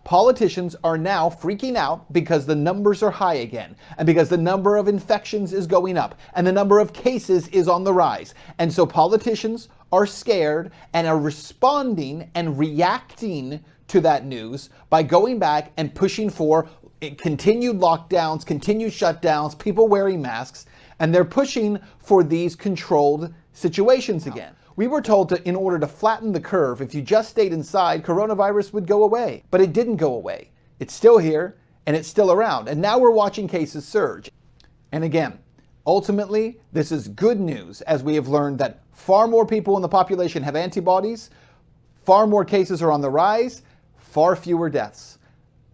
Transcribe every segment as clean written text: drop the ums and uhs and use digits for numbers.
Politicians are now freaking out because the numbers are high again, and because the number of infections is going up, and the number of cases is on the rise. And so politicians are scared and are responding and reacting to that news by going back and pushing for continued lockdowns, continued shutdowns, people wearing masks, and they're pushing for these controlled situations again. We were told in order to flatten the curve, if you just stayed inside, coronavirus would go away. But it didn't go away. It's still here, and it's still around. And now we're watching cases surge. And again, ultimately, this is good news, as we have learned that far more people in the population have antibodies, far more cases are on the rise, far fewer deaths.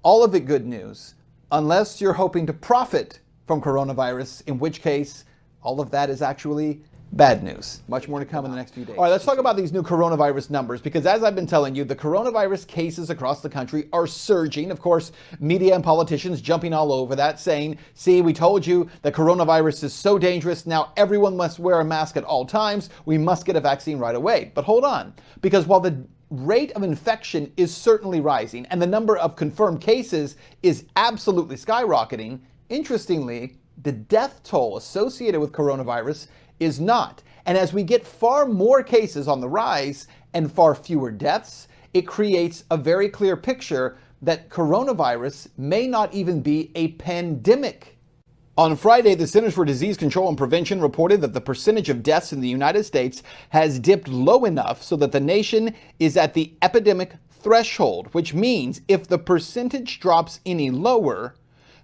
All of it good news, unless you're hoping to profit from coronavirus, in which case all of that is actually bad news. Much more to come in the next few days. All right, let's talk about these new coronavirus numbers, because as I've been telling you, the coronavirus cases across the country are surging. Of course, media and politicians jumping all over that, saying, see, we told you that coronavirus is so dangerous, now everyone must wear a mask at all times, we must get a vaccine right away. But hold on, because while the rate of infection is certainly rising and the number of confirmed cases is absolutely skyrocketing, interestingly, the death toll associated with coronavirus is not. And as we get far more cases on the rise and far fewer deaths, it creates a very clear picture that coronavirus may not even be a pandemic. On Friday, the Centers for Disease Control and Prevention reported that the percentage of deaths in the United States has dipped low enough so that the nation is at the epidemic threshold, which means if the percentage drops any lower,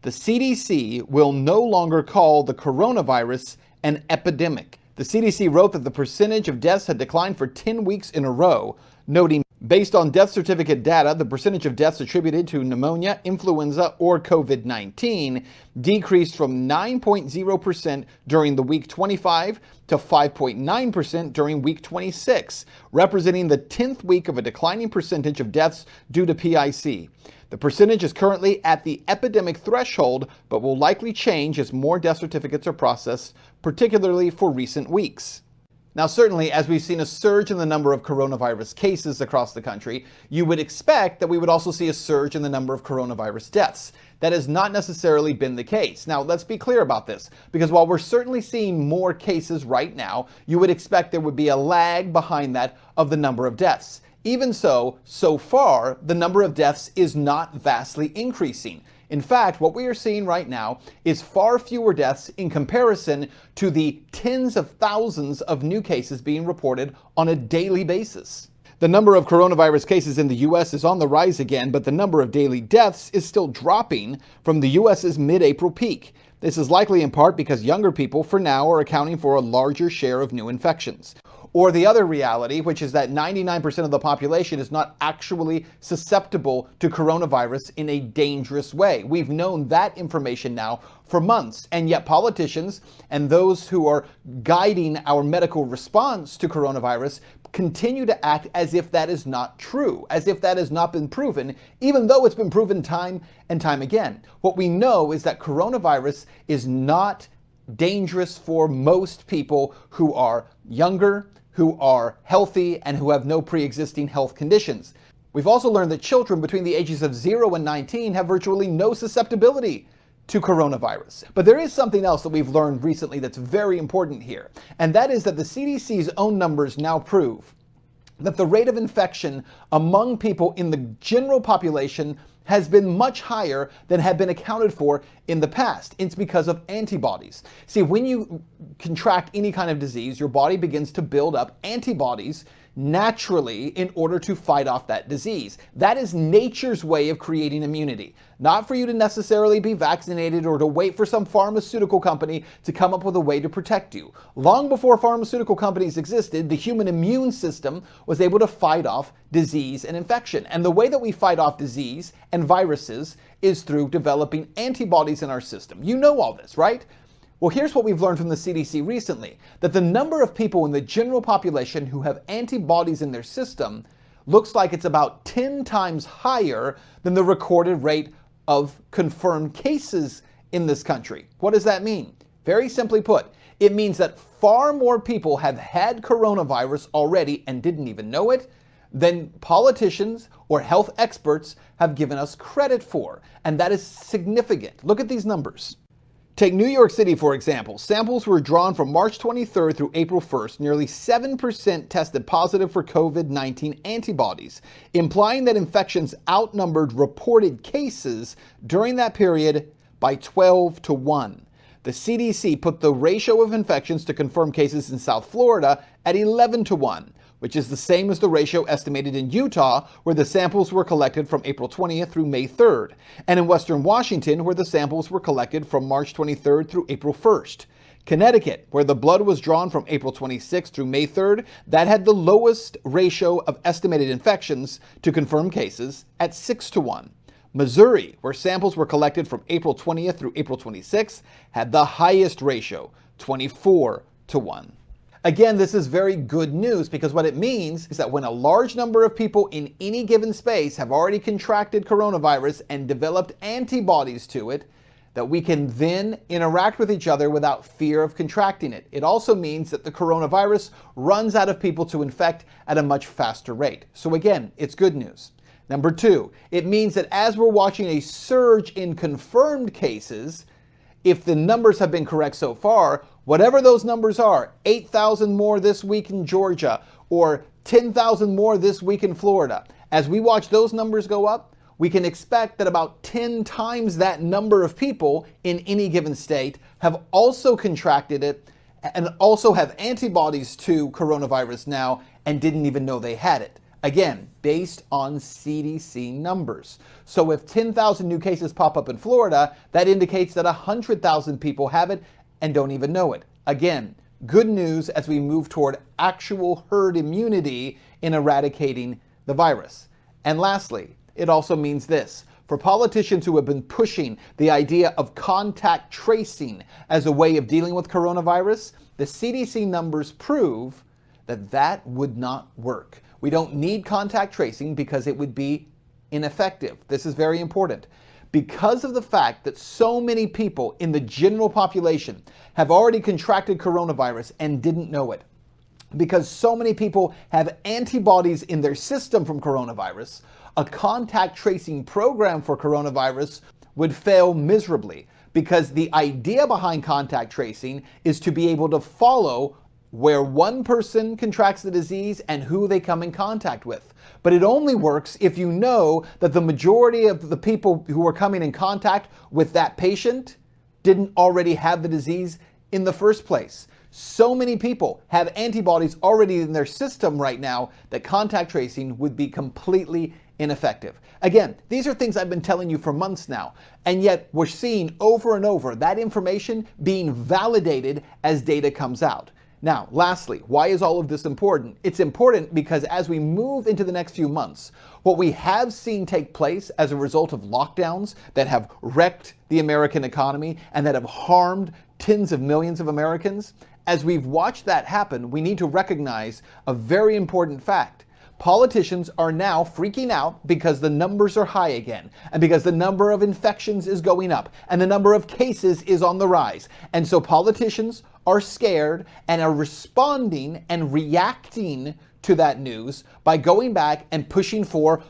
the CDC will no longer call the coronavirus an epidemic. The CDC wrote that the percentage of deaths had declined for 10 weeks in a row, noting based on death certificate data, the percentage of deaths attributed to pneumonia, influenza, or COVID-19 decreased from 9.0% during the week 25 to 5.9% during week 26, representing the 10th week of a declining percentage of deaths due to PIC. The percentage is currently at the epidemic threshold, but will likely change as more death certificates are processed, particularly for recent weeks. Now, certainly, as we've seen a surge in the number of coronavirus cases across the country, you would expect that we would also see a surge in the number of coronavirus deaths. That has not necessarily been the case. Now, let's be clear about this, because while we're certainly seeing more cases right now, you would expect there would be a lag behind that of the number of deaths. Even so far, the number of deaths is not vastly increasing. In fact, what we are seeing right now is far fewer deaths in comparison to the tens of thousands of new cases being reported on a daily basis. The number of coronavirus cases in the U.S. is on the rise again, but the number of daily deaths is still dropping from the U.S.'s mid-April peak. This is likely in part because younger people, for now, are accounting for a larger share of new infections. Or the other reality, which is that 99% of the population is not actually susceptible to coronavirus in a dangerous way. We've known that information now for months, and yet politicians and those who are guiding our medical response to coronavirus continue to act as if that is not true, as if that has not been proven, even though it's been proven time and time again. What we know is that coronavirus is not dangerous for most people who are younger, who are healthy, and who have no pre-existing health conditions. We've also learned that children between the ages of 0 and 19 have virtually no susceptibility to coronavirus. But there is something else that we've learned recently that's very important here, and that is that the CDC's own numbers now prove that the rate of infection among people in the general population has been much higher than had been accounted for in the past. It's because of antibodies. See, when you contract any kind of disease, your body begins to build up antibodies naturally in order to fight off that disease. That is nature's way of creating immunity. Not for you to necessarily be vaccinated or to wait for some pharmaceutical company to come up with a way to protect you. Long before pharmaceutical companies existed, the human immune system was able to fight off disease and infection. And the way that we fight off disease and viruses is through developing antibodies in our system. You know all this, right? Well, here's what we've learned from the CDC recently, that the number of people in the general population who have antibodies in their system looks like it's about 10 times higher than the recorded rate of confirmed cases in this country. What does that mean? Very simply put, it means that far more people have had coronavirus already and didn't even know it than politicians or health experts have given us credit for. And that is significant. Look at these numbers. Take New York City, for example. Samples were drawn from March 23rd through April 1st. Nearly 7% tested positive for COVID-19 antibodies, implying that infections outnumbered reported cases during that period by 12-1. The CDC put the ratio of infections to confirmed cases in South Florida at 11-1, which is the same as the ratio estimated in Utah, where the samples were collected from April 20th through May 3rd, and in Western Washington, where the samples were collected from March 23rd through April 1st. Connecticut, where the blood was drawn from April 26th through May 3rd, that had the lowest ratio of estimated infections to confirmed cases at 6-1. Missouri, where samples were collected from April 20th through April 26th, had the highest ratio, 24-1. Again, this is very good news because what it means is that when a large number of people in any given space have already contracted coronavirus and developed antibodies to it, that we can then interact with each other without fear of contracting it. It also means that the coronavirus runs out of people to infect at a much faster rate. So again, it's good news. Number two, it means that as we're watching a surge in confirmed cases, if the numbers have been correct so far, whatever those numbers are, 8,000 more this week in Georgia or 10,000 more this week in Florida, as we watch those numbers go up, we can expect that about 10 times that number of people in any given state have also contracted it and also have antibodies to coronavirus now and didn't even know they had it. Again, based on CDC numbers. So if 10,000 new cases pop up in Florida, that indicates that 100,000 people have it and don't even know it. Again, good news as we move toward actual herd immunity in eradicating the virus. And lastly, it also means this. For politicians who have been pushing the idea of contact tracing as a way of dealing with coronavirus, the CDC numbers prove that that would not work. We don't need contact tracing because it would be ineffective. This is very important. Because of the fact that so many people in the general population have already contracted coronavirus and didn't know it, because so many people have antibodies in their system from coronavirus, a contact tracing program for coronavirus would fail miserably, because the idea behind contact tracing is to be able to follow where one person contracts the disease and who they come in contact with. But it only works if you know that the majority of the people who are coming in contact with that patient didn't already have the disease in the first place. So many people have antibodies already in their system right now that contact tracing would be completely ineffective. Again, these are things I've been telling you for months now, and yet we're seeing over and over that information being validated as data comes out. Now, lastly, why is all of this important? It's important because as we move into the next few months, what we have seen take place as a result of lockdowns that have wrecked the American economy and that have harmed tens of millions of Americans, as we've watched that happen, we need to recognize a very important fact. Politicians are now freaking out because the numbers are high again, and because the number of infections is going up, and the number of cases is on the rise. And so politicians are scared and are responding and reacting to that news by going back and pushing for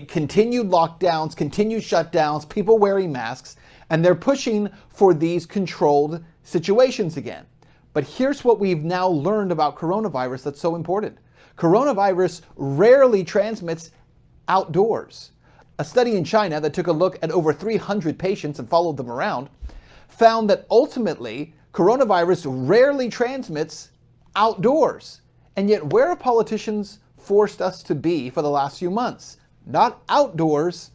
continued lockdowns, continued shutdowns, people wearing masks, and they're pushing for these controlled situations again. But here's what we've now learned about coronavirus that's so important. Coronavirus rarely transmits outdoors. A study in China that took a look at over 300 patients and followed them around found that ultimately coronavirus rarely transmits outdoors. And yet where have politicians forced us to be for the last few months? Not outdoors,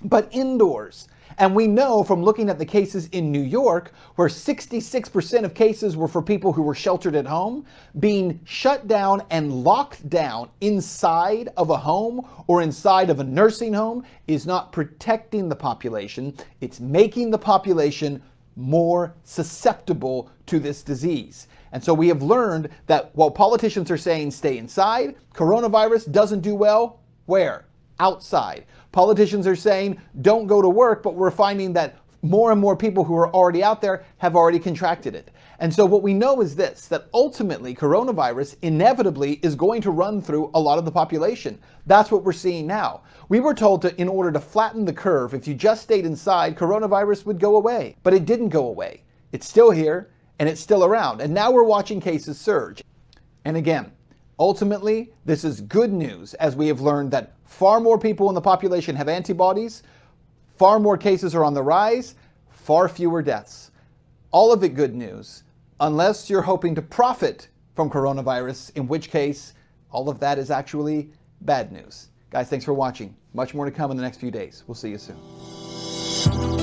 but indoors. And we know from looking at the cases in New York, where 66% of cases were for people who were sheltered at home, being shut down and locked down inside of a home or inside of a nursing home is not protecting the population. It's making the population more susceptible to this disease. And so we have learned that while politicians are saying stay inside, coronavirus doesn't do well. Where? Outside. Politicians are saying don't go to work, but we're finding that more and more people who are already out there have already contracted it. And so what we know is this, that ultimately coronavirus inevitably is going to run through a lot of the population. That's what we're seeing now. We were told in order to flatten the curve, if you just stayed inside, coronavirus would go away. But it didn't go away. It's still here and it's still around. And now we're watching cases surge. And again, ultimately, this is good news as we have learned that far more people in the population have antibodies, far more cases are on the rise, far fewer deaths. All of it good news, unless you're hoping to profit from coronavirus, in which case all of that is actually bad news. Guys, thanks for watching. Much more to come in the next few days. We'll see you soon.